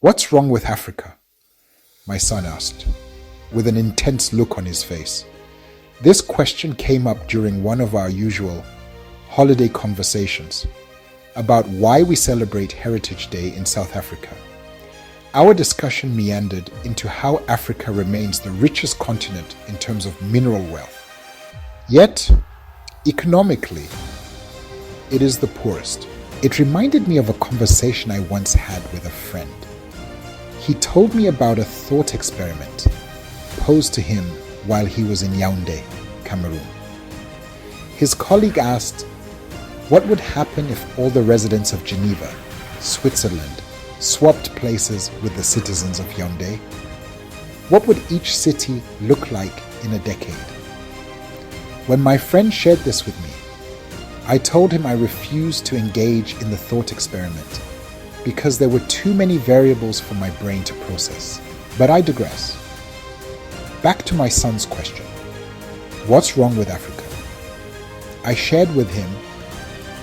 "What's wrong with Africa?" my son asked, with an intense look on his face. This question came up during one of our usual holiday conversations about why we celebrate Heritage Day in South Africa. Our discussion meandered into how Africa remains the richest continent in terms of mineral wealth. Yet, economically, it is the poorest. It reminded me of a conversation I once had with a friend. He told me about a thought experiment posed to him while he was in Yaoundé, Cameroon. His colleague asked, what would happen if all the residents of Geneva, Switzerland, swapped places with the citizens of Yaoundé? What would each city look like in a decade? When my friend shared this with me, I told him I refused to engage in the thought experiment because there were too many variables for my brain to process. But I digress. Back to my son's question. What's wrong with Africa? I shared with him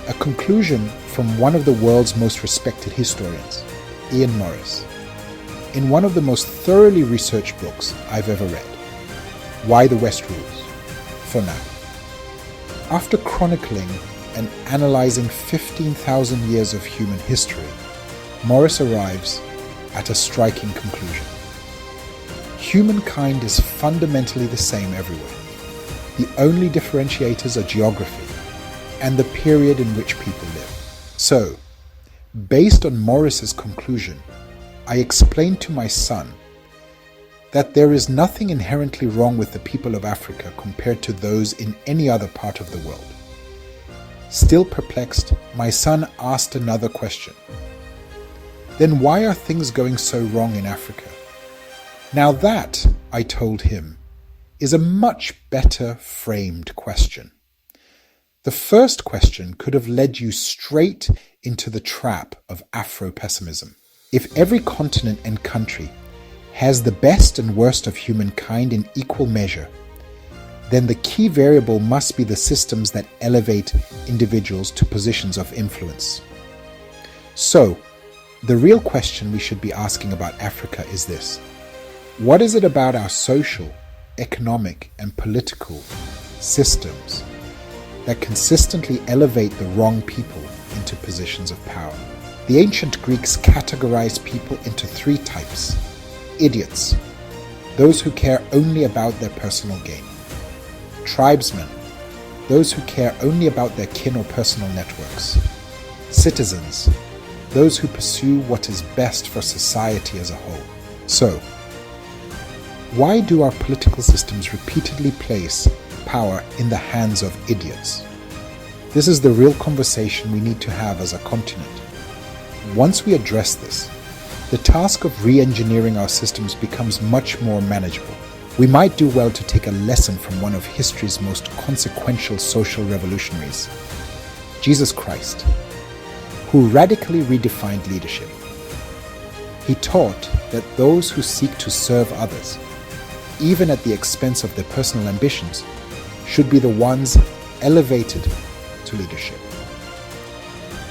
a conclusion from one of the world's most respected historians, Ian Morris, in one of the most thoroughly researched books I've ever read, Why the West Rules, for now. After chronicling and analyzing 15,000 years of human history, Morris arrives at a striking conclusion. Humankind is fundamentally the same everywhere. The only differentiators are geography and the period in which people live. So, based on Morris's conclusion, I explained to my son that there is nothing inherently wrong with the people of Africa compared to those in any other part of the world. Still perplexed, my son asked another question. Then why are things going so wrong in Africa? Now that, I told him, is a much better framed question. The first question could have led you straight into the trap of Afro-pessimism. If every continent and country has the best and worst of humankind in equal measure, then the key variable must be the systems that elevate individuals to positions of influence. So, the real question we should be asking about Africa is this: what is it about our social, economic, and political systems that consistently elevate the wrong people into positions of power? The ancient Greeks categorized people into three types: idiots, those who care only about their personal gain; tribesmen, those who care only about their kin or personal networks; citizens, those who pursue what is best for society as a whole. So, why do our political systems repeatedly place power in the hands of idiots? This is the real conversation we need to have as a continent. Once we address this, the task of re-engineering our systems becomes much more manageable. We might do well to take a lesson from one of history's most consequential social revolutionaries, Jesus Christ, who radically redefined leadership. He taught that those who seek to serve others, even at the expense of their personal ambitions, should be the ones elevated to leadership.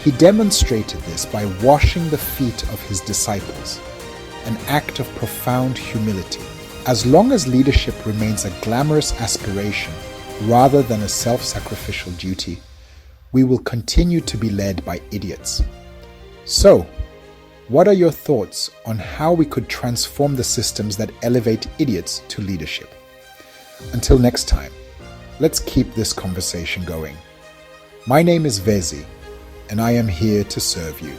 He demonstrated this by washing the feet of his disciples, an act of profound humility. As long as leadership remains a glamorous aspiration rather than a self-sacrificial duty, we will continue to be led by idiots. So, what are your thoughts on how we could transform the systems that elevate idiots to leadership? Until next time, let's keep this conversation going. My name is Vezi, and I am here to serve you.